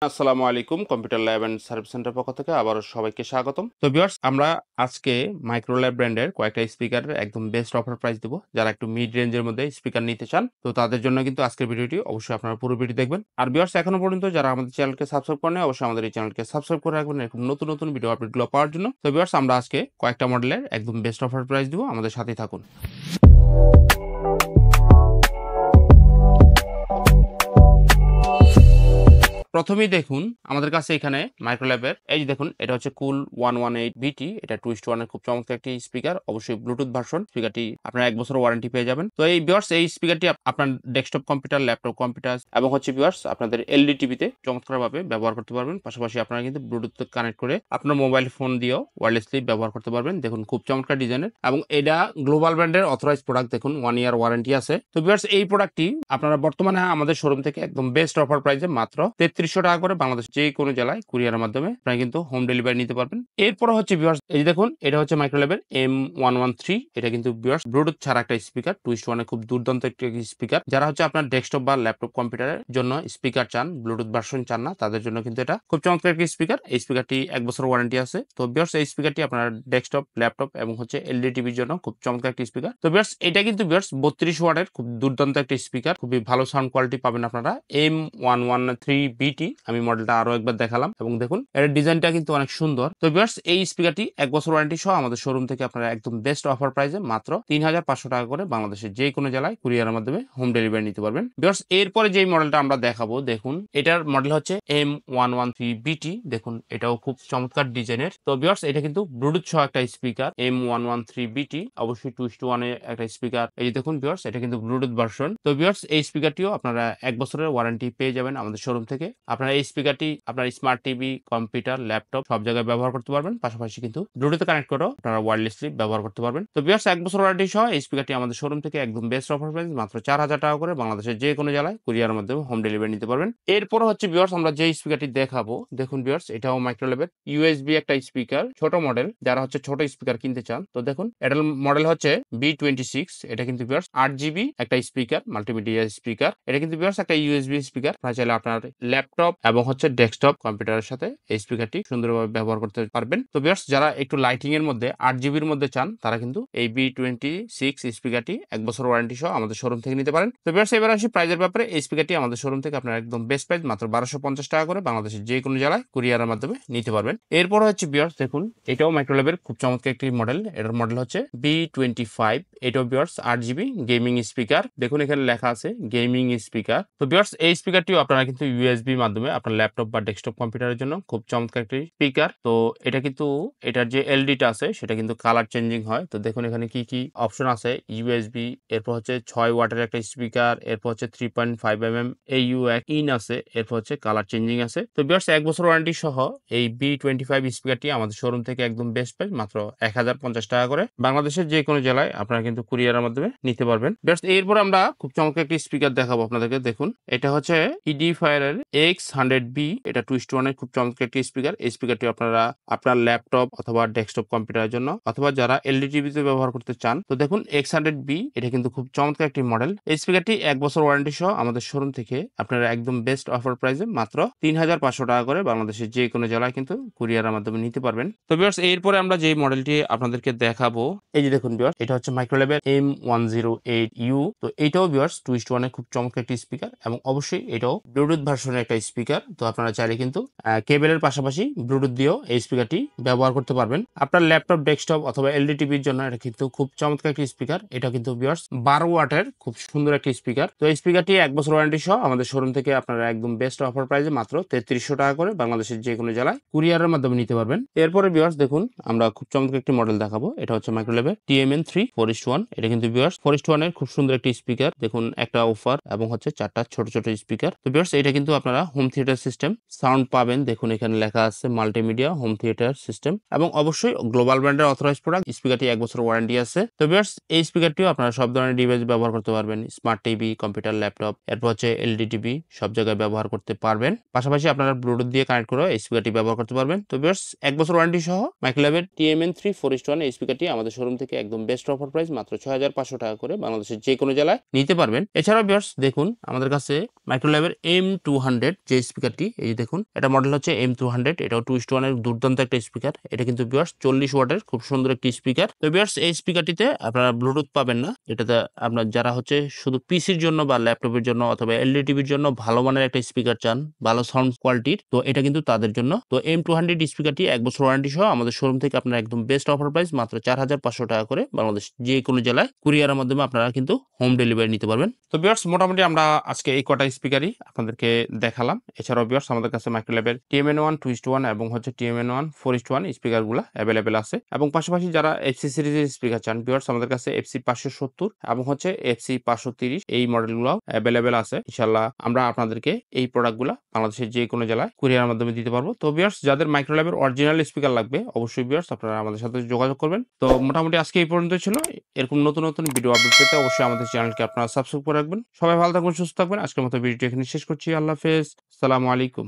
আসসালামু আলাইকুম computer lab and service centre পক্ষ থেকে আবারও সবাইকে স্বাগতম। তো ভিউয়ার্স আমরা আজকে মাইক্রোল্যাব ব্র্যান্ডের কয়েকটা স্পিকারের একদম বেস্ট অফার প্রাইস দেব। যারা একটু মিড রেঞ্জের মধ্যে স্পিকার নিতে চান তো তাদের জন্য কিন্তু আজকের ভিডিওটি অবশ্যই আপনারা পুরো ভিডিও দেখবেন। আর ভিউয়ার্স এখনো পর্যন্ত যারা আমাদের চ্যানেলকে সাবস্ক্রাইব করেনি অবশ্যই আমাদের এই চ্যানেলকে সাবস্ক্রাইব করে রাখবেন এরকম নতুন নতুন ভিডিও আপডেটগুলো পাওয়ার জন্য। তো ভিউয়ার্স আমরা আজকে কয়েকটা মডেলের একদম বেস্ট অফার প্রাইস দেব, আমাদের সাথেই থাকুন। প্রথমেই দেখুন আমাদের কাছে এখানে মাইক্রোল্যাবের এই যে দেখুন এটা হচ্ছে কুল 118 বিটি, এটা টুইস্ট ওয়ানের খুব চমৎকার একটি স্পিকার, অবশ্যই ব্লুটুথ ভার্সন। স্পিকারটি আপনারা 1 বছর ওয়ারেন্টি পেয়ে যাবেন। তো এই ভিউয়ার্স এই স্পিকারটি আপনার ডেস্কটপ কম্পিউটার, ল্যাপটপ কম্পিউটার এবং হচ্ছে ভিউয়ার্স আপনাদের এলইডি টিভিতে চমৎকারভাবে ব্যবহার করতে পারবেন। পাশাপাশি আপনারা কিন্তু ব্লুটুথ কানেক্ট করে আপনার মোবাইল ফোন দিয়েও ওয়্যারলেসলি ব্যবহার করতে পারবেন। দেখুন খুব চমৎকার ডিজাইনের এবং এটা গ্লোবাল ব্র্যান্ডের অথরাইজড প্রোডাক্ট। দেখুন 1 ইয়ার ওয়ারেন্টি আছে। তো ভিউয়ার্স এই প্রোডাক্টটি আপনারা বর্তমানে আমাদের শোরুম থেকে একদম বেস্ট অফার প্রাইসে মাত্র 3300 টাকা করে বাংলাদেশ যে কোনো জেলায় কুরিয়ারের মাধ্যমে আপনারা কিন্তু হোম ডেলিভারি নিতে পারবেন। এরপর হচ্ছে ভিউয়ার্স এই যে দেখুন এটা হচ্ছে মাইক্রোল্যাবের M113, এটা কিন্তু ভিউয়ার্স ব্লুটুথ ছাড়া একটা স্পিকার, টুইস্ট ওয়ানের খুব দুর্দান্ত একটি স্পিকার। যারা হচ্ছে আপনার ডেস্কটপ বা ল্যাপটপ কম্পিউটারের জন্য স্পিকার চান, ব্লুটুথ ভার্সন চান না, তাদের জন্য কিন্তু এটা খুব চমৎকার একটি স্পিকার। এই স্পিকারটি 1 বছর ওয়ারেন্টি আছে। তো ভিউয়ার্স এই স্পিকারটি আপনার ডেস্কটপ, ল্যাপটপ এবং হচ্ছে এলইডি টিভির জন্য খুব চমৎকার একটি স্পিকার। তো ভিউয়ার্স এটা কিন্তু ভিউয়ার্স 32 ওয়াটের খুব দুর্দান্ত একটি স্পিকার, খুবই ভালো সাউন্ড কোয়ালিটি পাবেন আপনারা। M113BT আমি মডেলটা আরো একবার দেখালাম এবং দেখুন এর ডিজাইনটা কিন্তু অনেক সুন্দর। তো ভিউয়ার্স এই স্পিকারটি 1 বছর ওয়ারেন্টি সহ আমাদের শোরুম থেকে আপনারা একদম বেস্ট অফার প্রাইসে মাত্র 3500 টাকা করে বাংলাদেশের যে কোনো জেলায় কুরিয়ারের মাধ্যমে হোম ডেলিভারি নিতে পারবেন। ভিউয়ার্স এরপরে যেই মডেলটা আমরা দেখাবো দেখুন এটার মডেল হচ্ছে M113BT। দেখুন এটাও খুব চমৎকার ডিজাইনের। তো ভিউয়ার্স এটা কিন্তু ব্লুটুথ সহ একটা স্পিকার M113BT, অবশ্যই টুইস্ট ওয়ানের একটা স্পিকার। এই যে দেখুন ভিউয়ার্স এটা কিন্তু ব্লুটুথ ভার্সন। তো ভিউয়ার্স এই স্পিকারটিও আপনারা 1 বছরের ওয়ারেন্টি পেয়ে যাবেন আমাদের শোরুম থেকে। আপনারা এই স্পিকারটি আপনার স্মার্ট টিভি, কম্পিউটার, ল্যাপটপ সব জায়গায় ব্যবহার করতে পারবেন। পাশাপাশি কিন্তু ব্লুটুথে কানেক্ট করেও আপনারা ওয়্যারলেসলি ব্যবহার করতে পারবেন। তো ভিউয়ার্স 1 বছর ওয়ারেন্টি সহ এই স্পিকারটি আমাদের শোরুম থেকে একদম বেস্ট অফার প্রাইস মাত্র 4000 টাকা করে বাংলাদেশের যে কোনো জেলায় কুরিয়ারের মাধ্যমে হোম ডেলিভারি নিতে পারবেন। এরপর হচ্ছে ভিউয়ার্স আমরা যে স্পিকারটি দেখাবো দেখুন ভিউয়ার্স এটাও মাইক্রোল্যাবের ইউএসবি একটা স্পিকার, ছোট মডেল। যারা হচ্ছে ছোট স্পিকার কিনতে চান তো দেখুন এটার মডেল হচ্ছে B26। এটা কিন্তু ভিউয়ার্স 8GB একটা স্পিকার, মাল্টিমিডিয়া স্পিকার। এটা কিন্তু ভিউয়ার্স একটা ইউএসবি স্পিকার। আপনারা চাইলে আপনার ল্যাপটপ এবং হচ্ছে ডেস্কটপ কম্পিউটারের সাথে এই স্পিকারটি সুন্দরভাবে ব্যবহার করতে পারবেন। তো ভিউয়ার্স যারা একটু লাইটিং এর মধ্যে 8GB এর মধ্যে চান তারা কিন্তু এই B26 স্পিকারটি 1 বছর ওয়ারেন্টি সহ আমাদের শোরুম থেকে নিতে পারেন। তো ভিউয়ার্স এবার আসি প্রাইজের ব্যাপারে। এই স্পিকারটি আমাদের শোরুম থেকে আপনারা একদম বেস্ট প্রাইস মাত্র 1250 টাকা করে বাংলাদেশের যে কোনো জেলায় কুরিয়ারের মাধ্যমে নিতে পারবেন। এরপর হচ্ছে ভিউয়ার্স দেখুন এটাও মাইক্রোল্যাবের খুব চমৎকার একটি মডেল। এটার মডেল হচ্ছে B25। এটাও ভিউয়ার্স 8GB গেমিং স্পিকার। দেখুন এখানে লেখা আছে গেমিং স্পিকার। তো ভিউয়ার্স এই স্পিকারটিও আপনারা কিন্তু ইউএসবি মাধ্যমে আপনার ল্যাপটপ বা ডেস্কটপ কম্পিউটারের জন্য খুব চমৎকার একটি স্পিকার। তো এটা কিন্তু এটার যে এলডিটা আছে সেটা কিন্তু কালার চেঞ্জিং হয়। তো দেখুন এখানে কি কি অপশন আছে, ইউএসবি, এরপর হচ্ছে 6 ওয়াটের একটা স্পিকার, এরপর হচ্ছে 3.5mm AU ইন আছে, এরপর হচ্ছে কালার চেঞ্জিং আছে। তো ভিউয়ার্স 1 বছর ওয়ারেন্টি সহ এই B25 স্পিকারটি আমাদের শোরুম থেকে একদম বেস্ট প্রাইস মাত্র 1050 টাকা করে বাংলাদেশের যে কোনো জেলায় আপনারা কিন্তু কুরিয়ারের মাধ্যমে নিতে পারবেন। ভিউয়ার্স এরপর আমরা খুব চমৎকার একটি স্পিকার দেখাবো আপনাদেরকে। দেখুন এটা হচ্ছে Edifier এর X100B, এটা টুইস্ট ওয়ানের খুব চমৎকার একটি স্পিকার। এই স্পিকারটি আপনারা আপনার ল্যাপটপ অথবা ডেস্কটপ কম্পিউটারের জন্য অথবা যারা এলইডি টিভিতে ব্যবহার করতে চান তো দেখুন X100B এটা কিন্তু খুব চমৎকার একটি মডেল। এই স্পিকারটি 1 বছর ওয়ারেন্টি সহ আমাদের শোরুম থেকে আপনারা একদম বেস্ট অফার প্রাইসে মাত্র 3500 টাকা করে বাংলাদেশের যে কোনো জেলায় কিন্তু কুরিয়ারের মাধ্যমে নিতে পারবেন। তো ভিউয়ার্স এরপরে আমরা যে মডেলটি আপনাদেরকে দেখাবো এই যে দেখুন ভিউয়ার্স এটা হচ্ছে মাইক্রোল্যাবের M108U। তো এটাও ভিউয়ার্স টুইস্ট ওয়ানের খুব চমৎকার একটি স্পিকার এবং অবশ্যই এটাও ব্লুটুথ ভার্সনের একটা স্পিকার। তো আপনারা চাইলে কিন্তু কেবলের পাশাপাশি ব্লুটুথ দিয়েও এই স্পিকারটি ব্যবহার করতে পারবেন। আপনার ল্যাপটপ, ডেস্কটপ অথবা এলইডি টিভির জন্য এটা কিন্তু খুব চমৎকার একটি স্পিকার। এটা কিন্তু ভিউয়ার্স 12 ওয়াটের খুব সুন্দর একটি স্পিকার। তো এই স্পিকারটি 1 বছর ওয়ারেন্টি সহ আমাদের শোরুম থেকে আপনারা একদম বেস্ট অফার প্রাইসে মাত্র 3300 টাকা করে বাংলাদেশের যে কোনো জেলায় কুরিয়ারের মাধ্যমে নিতে পারবেন। এরপরে ভিউয়ার্স দেখুন আমরা খুব চমৎকার একটি মডেল দেখাবো। এটা হচ্ছে মাইক্রোল্যাবের TMN3 4:1। এটা কিন্তু ভিউয়ার্স 4:1 এর খুব সুন্দর একটি স্পিকার। দেখুন একটা অফার এবং হচ্ছে 4টা ছোট ছোট স্পিকার। তো ভিউয়ার্স এটা কিন্তু আপনারা হোম থিয়েটার সিস্টেম সাউন্ড পাবেন। দেখুন এখানে লেখা আছে মাল্টিমিডিয়া হোম থিয়েটার সিস্টেম এবং অবশ্যই গ্লোবাল ব্র্যান্ডের অথরাইজড প্রোডাক্ট। স্পিকারটি 1 বছর ওয়ারেন্টি আছে। তো ভিউয়ার্স এই স্পিকারটিও আপনারা সব ধরনের ডিভাইস ব্যবহার করতে পারবেন, স্মার্ট টিভি, কম্পিউটার, ল্যাপটপ, এরপর হচ্ছে এলইডি টিভি সব জায়গায় ব্যবহার করতে পারবেন। পাশাপাশি আপনারা ব্লুটুথ দিয়ে কানেক্ট করে এই স্পিকারটি ব্যবহার করতে পারবেন। তো ভিউয়ার্স 1 বছর ওয়ারেন্টি সহ মাইক্রোল্যাবের TMN3 4:1 এই স্পিকারটি আমাদের শোরুম থেকে একদম বেস্ট অফার প্রাইস মাত্র 6500 টাকা করে বাংলাদেশের যে কোনো জেলায় নিতে পারবেন। এছাড়াও ভিউয়ার্স দেখুন আমাদের কাছে মাইক্রোল্যাবের M200 যে স্পিকারটি এই দেখুন এটা মডেল হচ্ছে M200 এটাও 2:1 এর দুর্দান্ত একটা স্পিকার এটা কিন্তু ভিউয়ার্স 40 ওয়াটের খুব সুন্দর একটি স্পিকার তো ভিউয়ার্স এই স্পিকারটিতে আপনারা ব্লুটুথ পাবেন না এটাতে আপনার যারা হচ্ছে শুধু পিসির জন্য বা ল্যাপটপের জন্য অথবা এলইডি টিভির জন্য ভালো মানের একটা স্পিকার চান ভালো সাউন্ড কোয়ালিটির তো এটা কিন্তু তাদের জন্য তো M200 স্পিকারটি 1 বছর ওয়ারেন্টি সহ আমাদের শোরুম থেকে আপনারা একদম বেস্ট অফার প্রাইস মাত্র 4500 টাকা করে বাংলাদেশ যে কোনো জেলায় কুরিয়ারের মাধ্যমে আপনারা কিন্তু হোম ডেলিভারি নিতে পারবেন তো ভিউয়ার্স মোটামুটি আমরা আজকে এই কটা স্পিকারই আপনাদেরকে দেখালাম এছাড়াও ভিউয়ার্স আমাদের কাছে মাইক্রোল্যাবের TMN1 2:1 এবং হচ্ছে TMN1 4:1 স্পিকারগুলো অ্যাভেলেবেল আছে এবং পাশাপাশি যারা এফসি সিরিজের স্পিকার চান ভিউয়ার্স আমাদের কাছে FC 570 এবং হচ্ছে FC 530 এই মডেলগুলো অ্যাভেলেবেল আছে ইনশাআল্লাহ আমরা আপনাদেরকে এই প্রোডাক্টগুলো বাংলাদেশের যে কোনো জেলায় কুরিয়ারের মাধ্যমে দিতে পারবো তো ভিউয়ার্স যাদের মাইক্রোল্যাবের অরিজিনাল স্পিকার লাগবে অবশ্যই ভিউয়ার্স আপনারা আমাদের সাথে যোগাযোগ করবেন তো মোটামুটি আজকে এই পর্যন্ত ছিল এরকম নতুন নতুন ভিডিও আপডেট পেতে অবশ্যই আমাদের চ্যানেলকে আপনারা সাবস্ক্রাইব করে রাখবেন সবাই ভালো থাকবেন সুস্থ থাকবেন আজকের মতো ভিডিওটি এখানে শেষ করছি আল্লাহ হাফেজ আসসালামু আলাইকুম